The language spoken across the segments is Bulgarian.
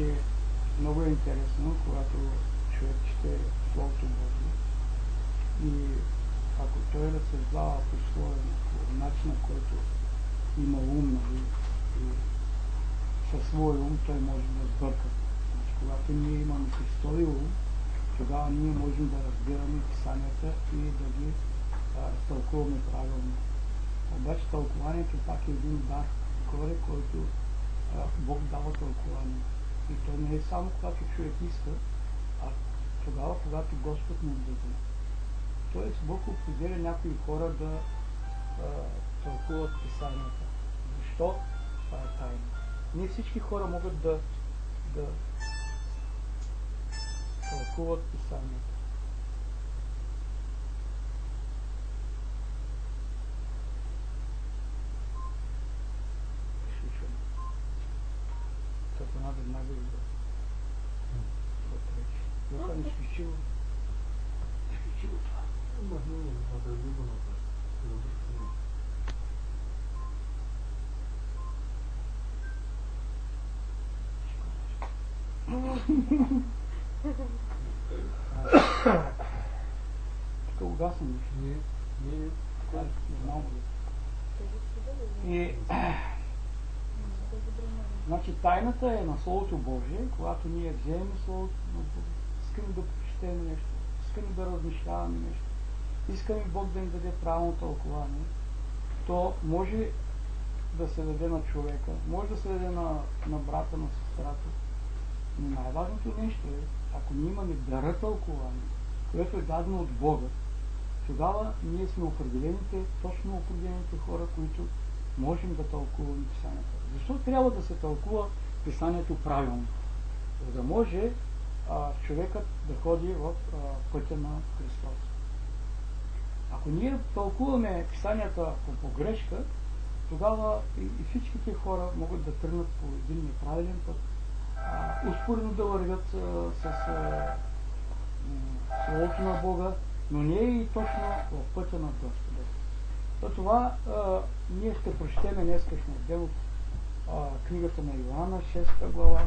че много е интересно, когато човек чете Словото Божие и ако той разсъждава по своя начина, който има ум, нали, и със своя ум той може да сбърка. Значи, когато ние имаме Христови ум, тогава ние можем да разбираме писанията и да ги разтълкуваме правилно. Обаче тълкованието пак е един дар горе, който Бог дава тълкование. И то не е само когато човек иска, а тогава, когато Господ му даде. Тоест Бог определя някои хора да тълкуват писанията. Защо? Това е тайна. Не всички хора могат да тълкуват писанията. Сатана веднага идва. Това не свичило. Свичило това. Тук угасна. И значи тайната е на Словото Божие, когато ние вземем Словото Божие, искаме да прочетем нещо, искаме да размишляваме нещо, искаме Бог да ни даде правилно тълкование, то може да се даде на човека, може да се даде на брата, на сестрата. Но най-важното нещо е, ако ние имаме дара тълкование, което е дадено от Бога, тогава ние сме определените, точно определените хора, които можем да тълкуваме писанията. Защо трябва да се тълкува писанието правилно? За да може човекът да ходи в пътя на Христос. Ако ние тълкуваме писанията по погрешка, тогава и всичките хора могат да тръгнат по един неправилен път, успоредно да вървят с Словото на Бога, но не е и точно в пътя на Господа. Затова ние ще прочетем днескашния ден от книгата на Йоанна, 6 глава,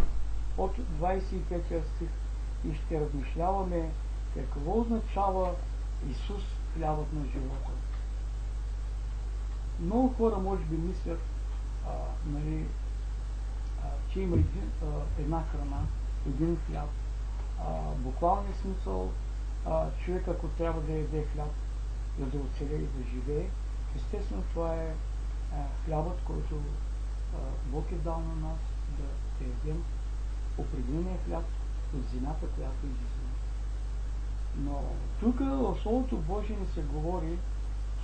от 25 стих и ще размишляваме какво означава Исус, хлябът на живота. Много хора може би мислят, нали, че има една храна, един хляб. Буквалният смисъл, човек ако трябва да яде хляб, за да оцелее и да живее, естествено това е хлябът, който Бог е дал на нас да ядем определения хляб от земята, която изисква. Но тук в Словото Божие не се говори,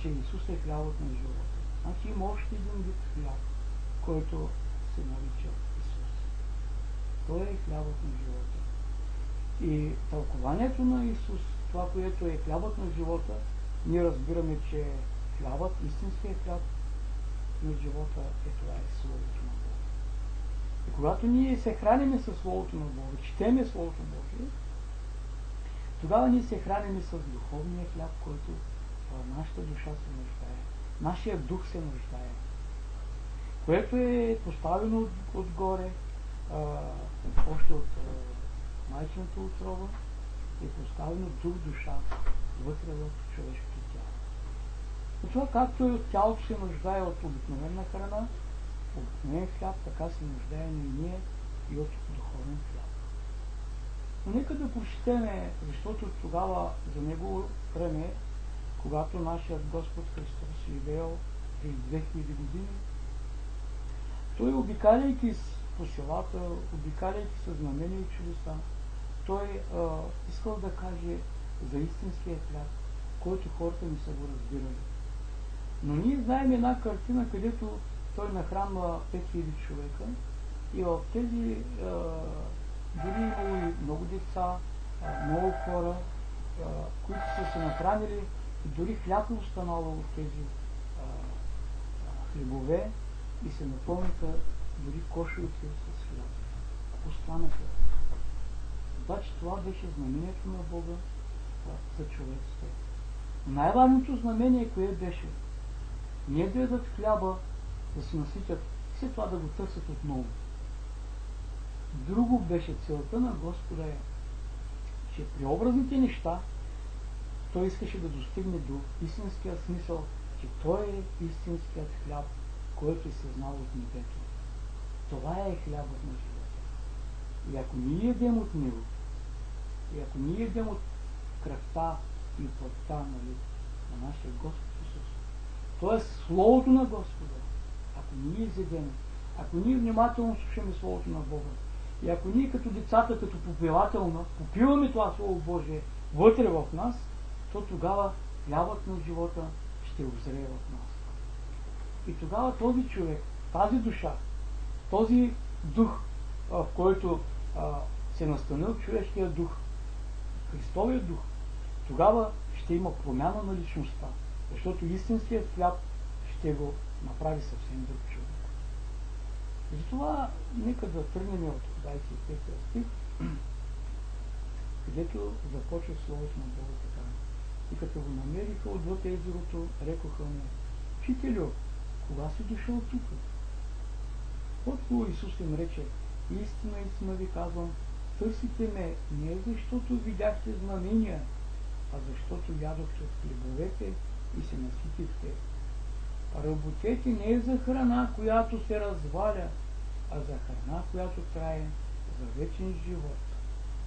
че Исус е хлябът на живота. Значи има още един вид хляб, който се нарича Исус. Той е хлябът на живота. И тълкованието на Исус, това, което е хлябът на живота, ние разбираме, че хлябът, истинският хляб на живота това е Словото на Бога. И когато ние се храниме със Словото на Бога, четеме Словото Божие, тогава ние се храниме с духовния хляб, който нашата душа се нуждае. Нашия дух се нуждае. Което е поставено отгоре, още от майчината отрова, е поставено дух, душа вътре в човешкото тяло. И това, както и от тялото се нуждае от обикновена храна, обикновен хляб, така се нуждаем и ние и от духовен хляб. Но нека да прочетеме, защото тогава за него време, когато нашият Господ Христос е живеел преди 2000 години, той обикаляйки по селата, обикаляйки с знамения и чудеса, той искал да каже за истинския хляб, който хората не са го разбирали. Но ние знаем една картина, където той нахранва 5000 човека и в тези дори имало и много деца, много хора, които са се нахранили и дори хляб останало от тези хлебове и се напълниха дори кошовете с хляб. Останаха. Обаче това беше знамението на Бога за човечеството. Най-важното знамение кое беше? Не да ядат хляба, да се наситят, след това да го търсят отново. Друго беше целта на Господа че при образните неща той искаше да достигне до истинския смисъл, че той е истинският хляб, който се знал от небето. Това е хлябът на живота. И ако ние ядем от него, и ако ние ядем от кръвта и плътта на нашия Господ Исус, то е Словото на Господа. Ако ние изядем, ако ние внимателно слушаме Словото на Бога, и ако ние като децата, като попивателно, попиваме това Слово Божие вътре в нас, то тогава хлябът на живота ще озрее в нас. И тогава този човек, тази душа, този дух, в който се настанил човешкия дух, Христовия дух, тогава ще има промяна на личността, защото истинският хляб ще го направи съвсем друг човек. Затова нека да тръгнем от 25 стих, където започва Словото на Бога така. И като го намериха отвъд езерото, рекоха му: Учителю, кога си дошъл тук? Отговор Исус им рече: Истина, истина ви казвам, търсите ме не защото видяхте знамения, а защото ядохте от хлебовете и се наситихте. Работете не за храна, която се разваля, а за храна, която трае за вечен живот,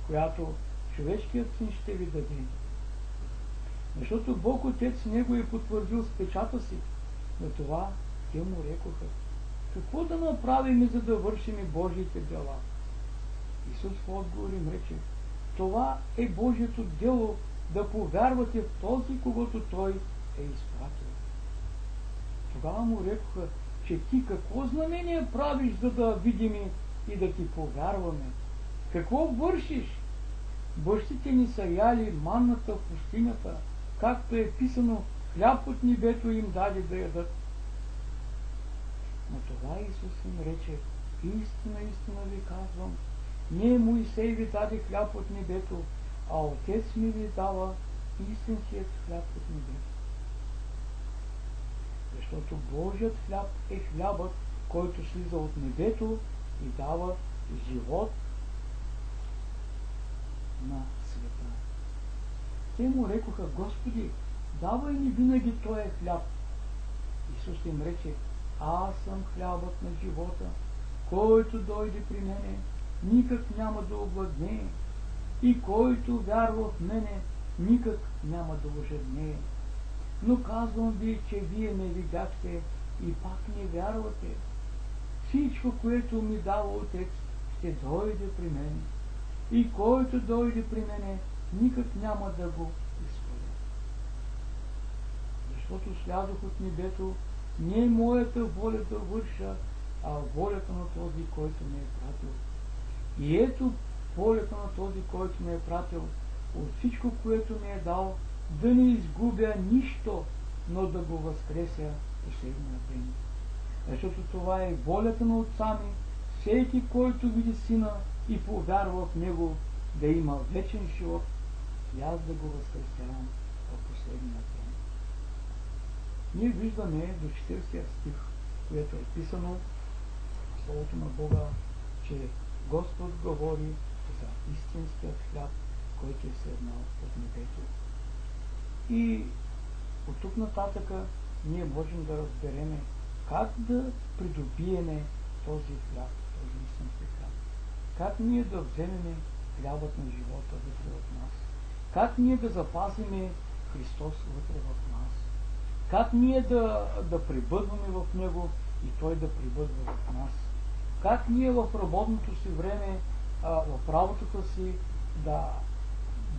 която човешкият син ще ви даде. Защото Бог Отец него е потвърдил с печата си. На това те му рекоха: Какво да направим, за да вършим Божиите дела? Исус в отговор им рече: Това е Божието дело, да повярвате в този, когото Той е изпратил. Тогава му рекоха: че ти какво знамение правиш, за да видим и да ти повярваме? Какво вършиш? Бащите ни са яли манната в пустинята, както е писано: хляб от небето им даде да ядат. На това Исус им рече: Истина, истина ви казвам, не Моисей ви даде хляб от небето, а Отец ми ви дава истинският хляб от небето. Защото Божият хляб е хлябът, който слиза от небето и дава живот на света. Те му рекоха: Господи, давай ни винаги този хляб. Исус им рече: Аз съм хлябът на живота, който дойде при мене, никак няма да огладнее, и който вярва в мене, никак няма да ожеднее. Но казвам ви, че вие не видяхте и пак не вярвате. Всичко, което ми дава Отец, ще дойде при мене, и който дойде при мене, никак няма да го изхвърля. Защото слязох от небето, не моята воля да върша, а волята на този, който ме е пратил. И ето волята на този, който ме е пратил, от всичко, което ми е дал, да не изгубя нищо, но да го възкреся последния ден. Защото това е волята на Отца ми, всеки, който види Сина и повярва в Него, да има вечен живот, и аз да го възкресявам в последния ден. Ние виждаме до 40 стих, което е писано в Словото на Бога, че Господ говори за истинският хляб, който е седнал от небето. И от тук нататъка ние можем да разбереме как да придобиеме този хляб, този истински хляб. Как ние да вземеме хлябът на живота вътре в нас. Как ние да запазиме Христос вътре в нас. Как ние да пребъдваме в Него и Той да пребъдва в нас. Как ние в работното си време, в работата си да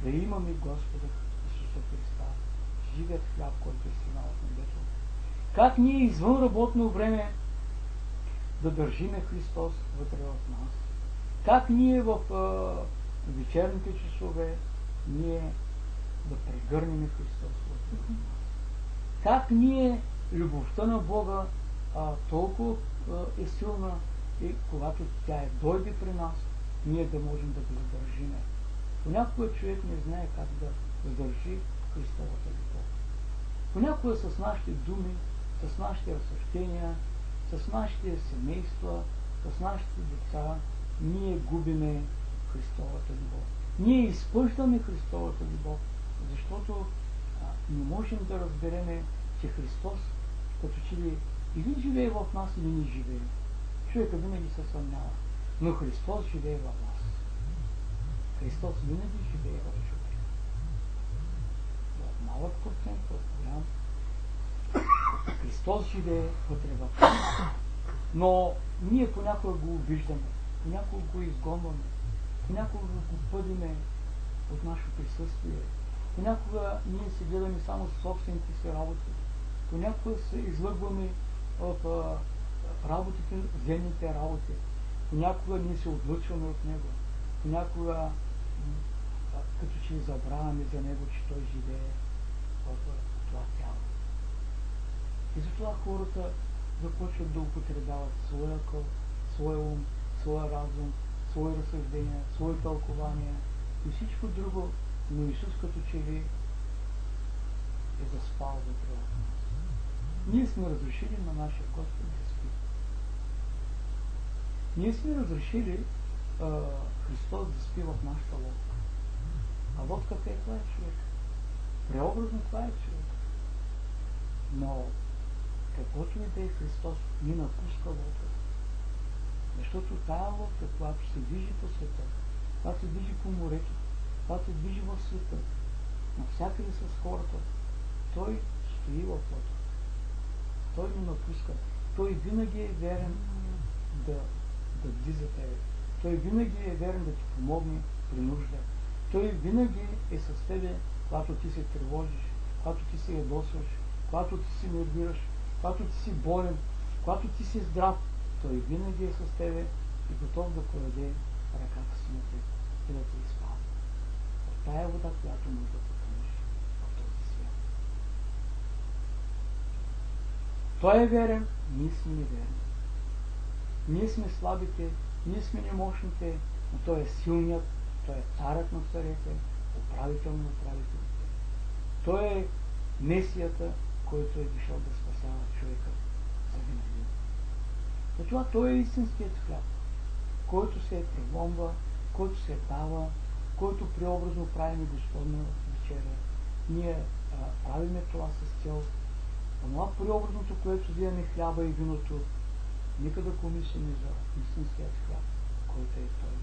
имаме Господа Исуса Христа, живият хляб, който е сигнал от небето. Как ние извън работно време да държиме Христос вътре в нас. Как ние в вечерните часове ние да прегърнем Христос вътре в нас. Как ние, любовта на Бога толкова е силна и когато тя дойде при нас, ние да можем да го задържиме. Понякога човек не знае как да задържи Христовата любов. Понякога с нашите думи, с нашите разсъждения, с нашите семейства, с нашите деца, ние губиме Христовата любов. Ние изпъждаме Христовата любов, защото не можем да разбереме, че Христос като че ли или живее в нас, или не живее. Човека винаги се съмнява. Но Христос живее в нас. Христос винаги живее в човека. В малък процент, в голям. Христос живее вътре в нас. Но ние понякога го виждаме, понякога го изгонваме, понякога го пъдиме от нашето присъствие. Понякога ние се гледаме само с собствените си работи. Понякога се излъгваме в работите, земните работи. Понякога ние се отлъчваме от Него. Понякога като че забравяме за Него, че Той живее в това тяло. И затова хората започват да употребяват своя акъл, своя ум, своя разум, свои разсъждения, свои тълкования и всичко друго, но Исус като че ли е заспал вътре в нас. Ние сме разрешили на нашия Господ да спи. Ние сме разрешили Христос да спи в нашата лодка. А лодката е това е човек. Преобразно това е човек. Но каквото и да е Христос, ни напуска лодката. Защото тая лодка, когато се движи по света, когато се движи по морето, когато се движи в света, навсякъде с хората, Той стои в лодката. Той не напуска. Той винаги е верен да бди за тебе. Той винаги е верен да ти помогне при нужда. Той винаги е с тебе, когато ти се тревожиш, когато ти се ядосваш, когато ти се нервираш, когато ти си болен, когато ти си здрав. Той винаги е с тебе и готов да подаде ръката си на теб и да те изпази от тая вода, която може да потънеш в този свят. Той е верен, ние сме неверни. Ние сме слабите, ние сме немощните, но Той е силният, Той е царят на царете, управител на управителите. Той е Месията, който е дошъл да спасява човека за винаги. Затова Той е истинският хляб, който се преломва, който се дава, който преобразно правиме Господна вечеря. Ние правиме това с цел. Това преобразното, което вземаме хляба и виното, нека да помислиме за истинският хляб, който е Той.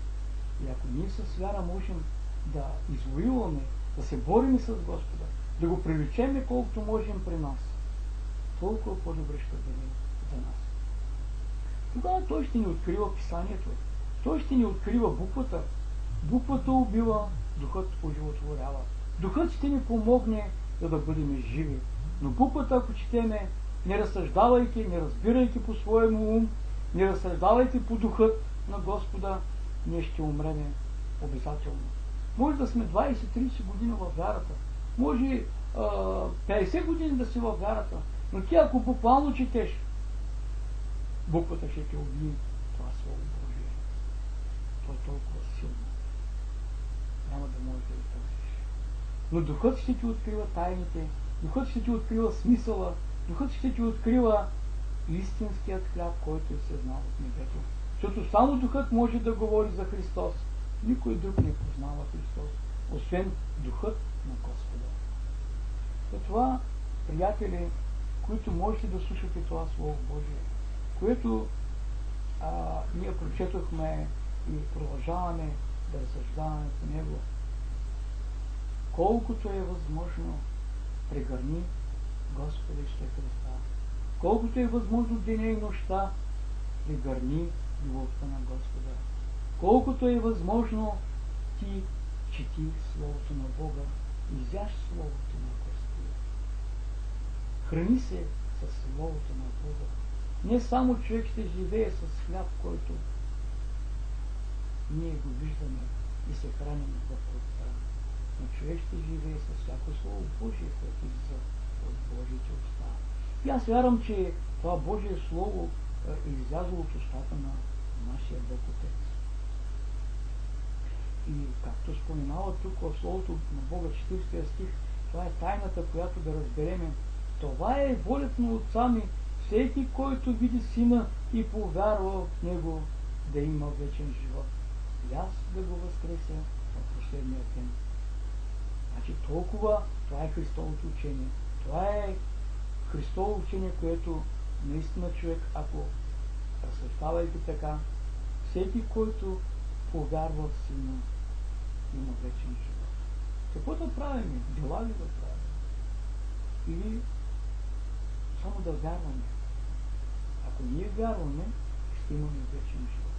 И ако ние с вяра можем да извоюваме, да се бориме с Господа, да го привлечеме колкото можем при нас, толкова по-добре ще бъде за нас. Тогава Той ще ни открива Писанието. Той ще ни открива буквата. Буквата убива, духът оживотворява. Духът ще ни помогне, за да бъдем живи. Но буквата, ако четеме, не разсъждавайки, не разбирайки по своему ум, не разсъждавайки по духът на Господа, ние ще умреме обязателно. Може да сме 20-30 години във вярата. Може 50 години да си във вярата. Но ти ако буквално четеш, буквата ще те убие това Слово Божие. То е толкова силно. Няма да можеш да изтърпиш. Но Духът ще ти открива тайните, Духът ще ти открива смисъла, Духът ще ти открива истинският хляб, който е съзнал от небето. Защото само Духът може да говори за Христос. Никой друг не познава Христос, освен Духът на Господа. Затова, приятели, които можете да слушате това Слово Божие, което ние прочетохме и продължаваме да разсъждаваме по него, колкото е възможно, прегърни Господа Исуса Христа. Колкото е възможно деня и нощта, прегърни любовта на Господа. Колкото е възможно, ти чети Словото на Бога, изяж Словото на Господа. Храни се със Словото на Бога. Не само човек ще живее с хляб, който ние го виждаме и се храним в плътта, но човек ще живее с всяко Слово Божие, което излиза от Божиите уста. И аз вярвам, че това Божие Слово е излязло от устата на нашия Бог Отец. И както споменава тук в Словото на Бога, 40 стих, това е тайната, която да разбереме. Това е волята на Отца ми, всеки, който види Сина и повярва в Него, да има вечен живот и аз да го възкреся в последния ден. Значи толкова, това е Христовото учение. Това е Христово учение, което наистина човек, ако разсъждавайки така, всеки, който повярва в Сина, има вечен живот. Какво да правим? Дела ли да правим? Или само да вярваме? Ако ние вярваме, ще имаме вечен живот.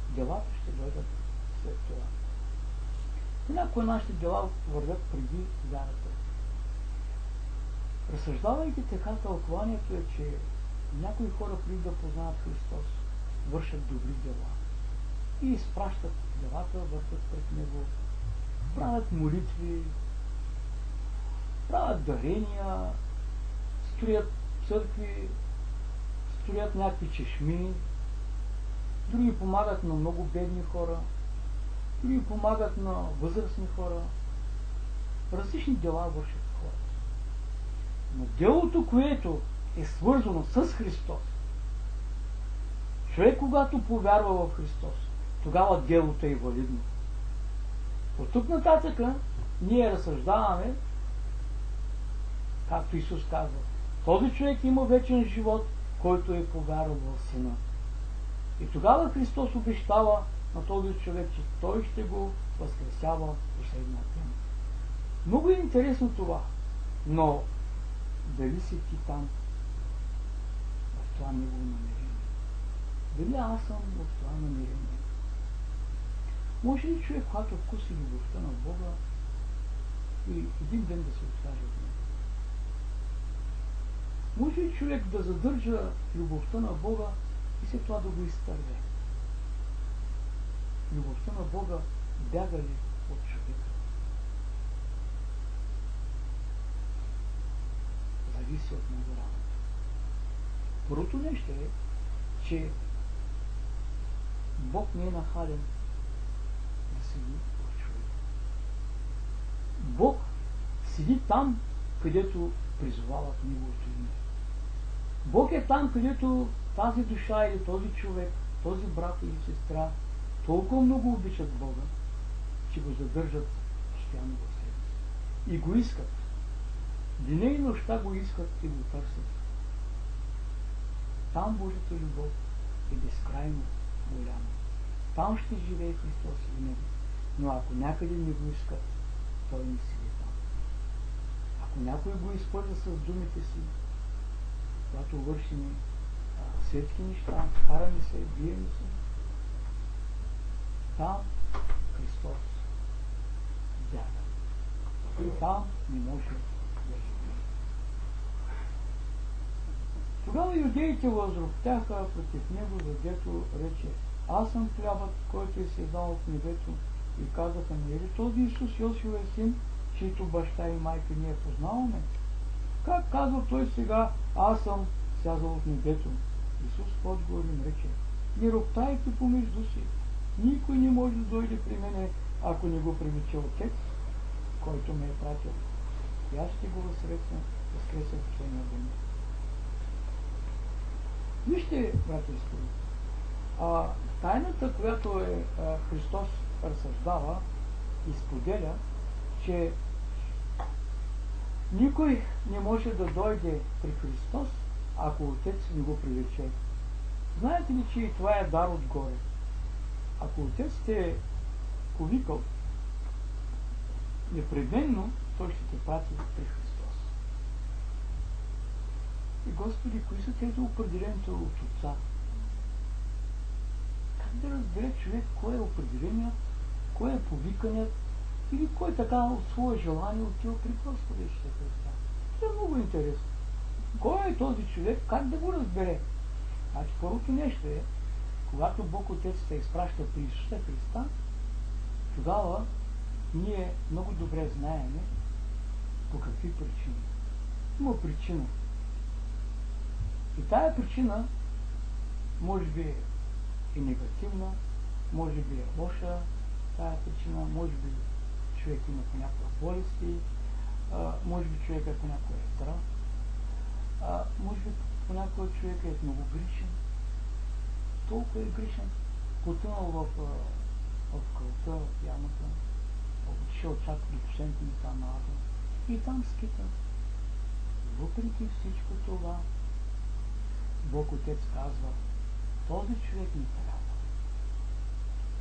Делата ще дойдат след това. Понякога нашите дела вървят преди вярата. Разсъждавайки така, тълкованието е, че някои хора, преди да познават Христос, вършат добри дела и изпращат делата, вървят пред Него, правят молитви, правят дарения, строят църкви, строят някакви чешми, други помагат на много бедни хора, други помагат на възрастни хора. Различни дела вършат хора. Но делото, което е свързано с Христос, човек, когато повярва в Христос, тогава делото е валидно. От тук нататъка ние разсъждаваме, както Исус казва, този човек има вечен живот, който е повярвал в Сина. И тогава Христос обещава на този човек, че той ще го възкресява последния ден. Много е интересно това, но дали си ти там в това негово намерение? Дали аз съм в това намерение? Може ли човек, когато вкуси любовта на Бога и един ден да се откаже от него? Може ли човек да задържа любовта на Бога и след това да го изтърве? Любовта на Бога бяга ли от човека? Зависи от него работа. Първото нещо е, че Бог не е нахален да седи в човека. Бог седи там, където призовават Неговото име. Бог е там, където тази душа или този човек, този брат или сестра толкова много обичат Бога, че го задържат постоянно в себе си. И го искат. Деня и нощта го искат и го търсят. Там Божията любов е безкрайно голяма. Там ще живее Христос винаги. Но ако някъде не го искат, той не седи там. Ако някой го изпълня с думите си, когато вършим светски неща, караме се, бием се, там Христос бяга. И там не може да живее. Тогава юдеите възроптяха против него, задето рече: аз съм хлябът, който е слезал от небето. И казаха: не е ли този Исус Йосифовия син, чието баща и майка ние познаваме? Как казва той сега: аз съм слязал от небето? Исус в отговор им рече: не роптайте помежду си. Никой не може да дойде при мене, ако не го привлече Отец, който ме е пратил. И аз ще го възкреся в последния ден. Вижте, брата и сестри, тайната, която Христос разсъждава и споделя, че никой не може да дойде при Христос, ако Отец не го привлече. Знаете ли, че и това е дар отгоре? Ако Отец те е повикал, непременно той ще те прати при Христос. И Господи, кои са тези определените от Отца? Как да разбере човек кой е определеният, кой е повиканият или кой така от свое желание отива при Господа Исуса Христа? Това е много интересно. Кой е този човек, как да го разбере? Значи първото нещо е, когато Бог Отец те изпраща при Исуса Христа, тогава ние много добре знаем по какви причини. Има причина. И тая причина може би е негативна, може би е лоша тая причина, може би човек има понякога болести, може би човекът понякога е здрав, може би понякога човек е много грешен, толкова е грешен, потънал в кълта, в ямата, отишъл чак до последните места на ада и там скита. Въпреки всичко това, Бог Отец казва, този човек ми трябва.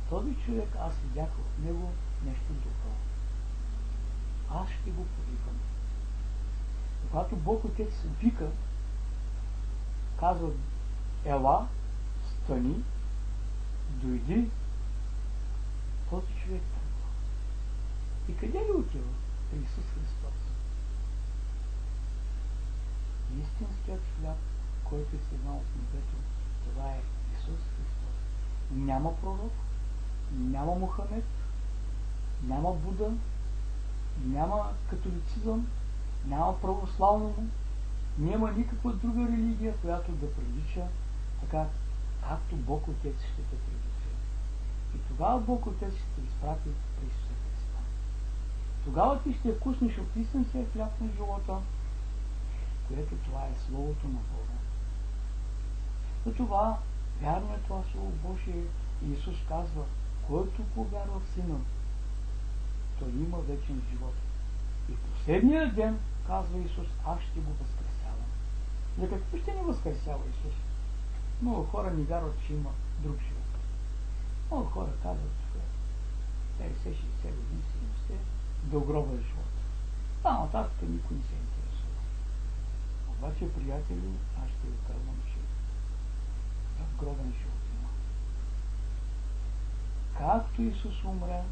Този човек, аз видях от него нещо добро. Аз ще го повикам. Когато Бог Отец вика, казва, ела, стани, дойди, този човек тръгва. И къде ли отива? При Исус Христос. Истинският хляб, който е слизал от небето, това е Исус Христос. Няма пророк, няма Мухамед, няма Буда, няма католицизъм, няма православно, няма никаква друга религия, която да прилича така, както Бог Отец ще те прилича. И тогава Бог Отец ще те изпрати при Исуса Христа. Тогава ти ще вкуснеш от истинския хляб на живота, което това е Словото на Бога. Затова вярно е това Слово Божие и Исус казва, който повярва в Сина, той има вечен живот. И в последния ден, казва Исус, аз ще го възкресявам. За какво ще ни възкресява Исус? Много хора не вярват, че има друг живот. Много хора казват, че 50, 60 години, 70 до гроба живот. Там нататък никой не се интересува. Обаче, приятели, аз ще ви казвам, че в гробен живот има. Както Исус умря,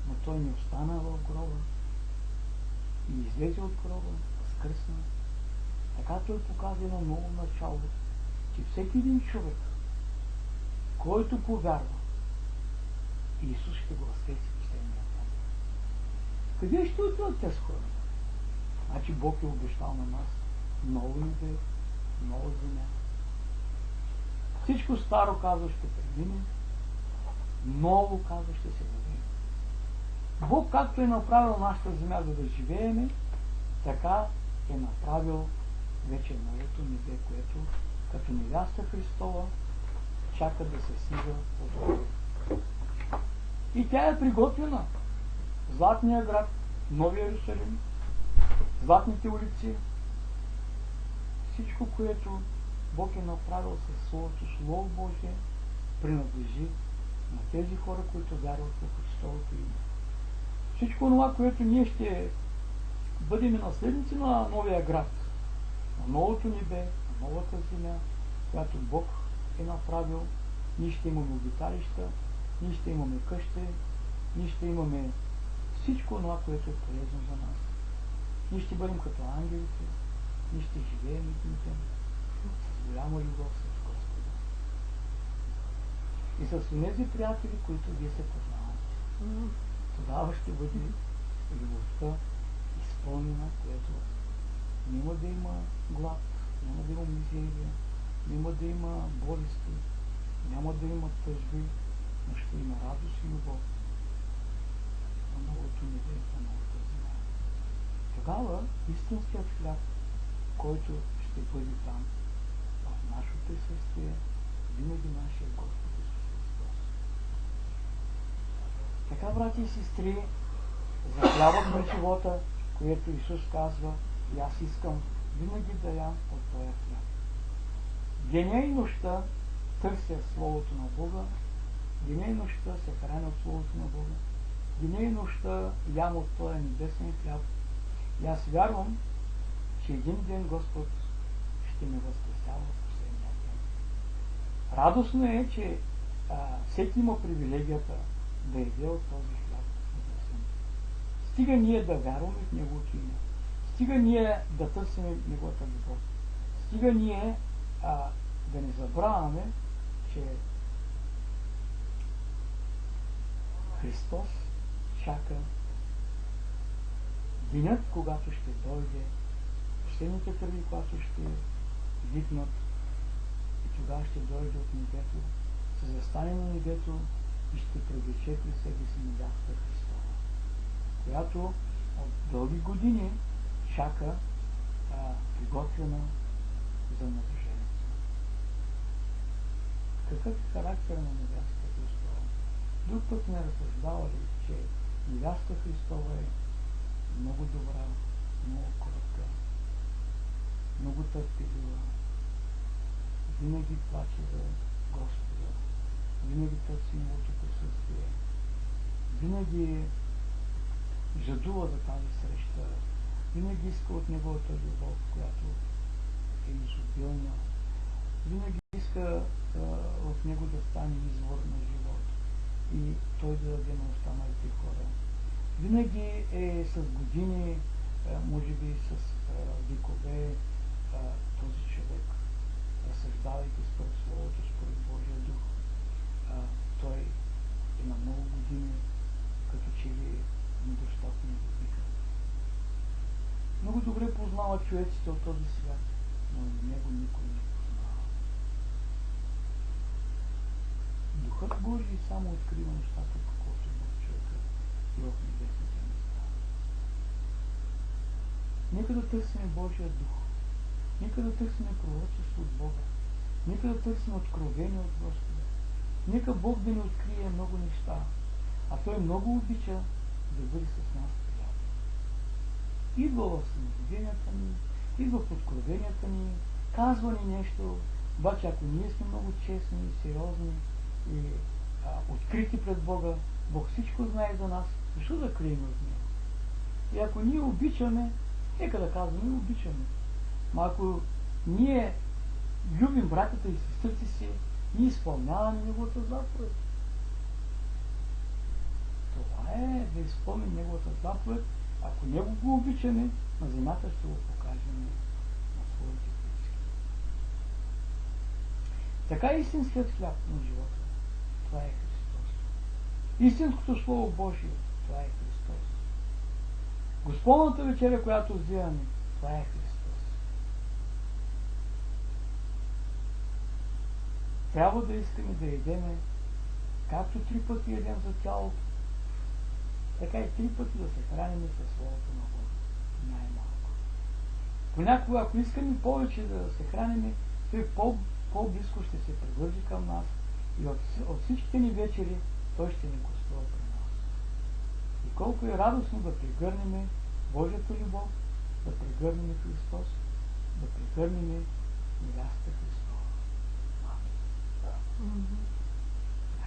но той не остана в гроба и излезе от гроба, възкръсна. Така той показа едно ново начало, че всеки един човек, който повярва, Исус ще го възкреси последния ден. Къде ще отидат тези хора? Значи Бог е обещал на нас ново небе, нова земя. Всичко старо, казва, ще премине, ново, казва, ще се даде. Бог, както е направил нашата земя, за да живееме, така е направил вече новото небе, което като невяста Христова чака да се сига отгоре. И тя е приготвена. Златния град, Новия Йерусалим, златните улици, всичко, което Бог е направил със своето Слово Божие, принадлежи на тези хора, които вярват в Христовото име. Всичко това, което ние ще бъдем наследници на новия град, на новото небе, на новата земя, която Бог е направил, ние ще имаме обиталища, ние ще имаме къщи, ние ще имаме всичко това, което е полезно за нас. Ние ще бъдем като ангелите, ние ще живеем един ден с голяма любов с Господа. И с тези приятели, които вие се познавате. Тогава ще бъде любовта изпълнена, което няма да има глад, няма да има мизерия, няма да има болести, няма да има тъжби, но ще има радост и любов на новото небе, на новата земя. Тогава истинският хляб, който ще бъде там, в нашето присъствие, винаги нашия Господ Исус Христос. Така, брати и сестри, за хлябът на живота, което Исус казва, и аз искам винаги да ям от този хляб. Деня и нощта търся Словото на Бога, деня и нощта се храня от Словото на Бога, деня и нощта ям от този небесен хляб. И аз вярвам, че един ден Господ ще ме възкресява в последния ден. Радостно е, че всеки има привилегията да яде от този хляб. Стига ние да вярваме в Неговото име. Стига ние да търсим Неговата любов. Стига ние да не забравяме, че Христос чака денят, когато ще дойде, последните кърви, когато ще викнат, и тогава ще дойде от небето, се застане на небето и ще привлече при себе си невястата Христова, която от дълги години чака приготвена за мъжението. Какъв е характер на невястата Христова? Друг път сме разсъждавали, че невястата Христова е много добра, много кротка, много търпелива, винаги плаче за Господа, винаги търси Неговото присъствие, винаги жадува за тази среща, винаги иска от Неговата любов, която е изобилна, винаги иска в Него да стане извор на живот и Той да даде на останалите хора. Винаги е с години, може би с векове, този човек, разсъждавайки според Словото, според Божия дух, той е на много години, като че ли недостатъчно вика. Много добре познава човеците от този свят, но него никой не познава. Духът Божий само открива нещата, по които Бог човека и в небесните места. Нека да търсим Божия дух. Нека да търсим пророчество от Бога. Нека да търсим откровение от Господа. Нека Бог да ни открие много неща. А Той много обича да бъде с нас приятел. Идва в съновиденията ни, идва в откровенията ни, казва ни нещо, обаче ако ние сме много честни, сериозни и открити пред Бога, Бог всичко знае за нас, защо да крием от Него? И ако ние обичаме, нека да казваме, обичаме. Но ако ние любим братята и сестрите си, ние изпълняваме Неговата заповед. Това е да изпълним Неговата заповед. Ако Него го обичаме, на земята ще го покажем на своите близки. Така е истинският хляб на живота. Това е Христос. Истинското Слово Божие. Това е Христос. Господната вечеря, която вземаме, това е Христос. Трябва да искаме да едеме, както 3 пъти едем за тялото, така и 3 пъти да се храним със Словото на Бога. Най-малко. Понякога, ако искаме повече да се храним, той по-близко ще се привържи към нас и от всичките ни вечери той ще ни гостува при нас. И колко е радостно да прегърнем Божията любов, да прегърнем Христос, да прегърнем невястата Христова. Амин.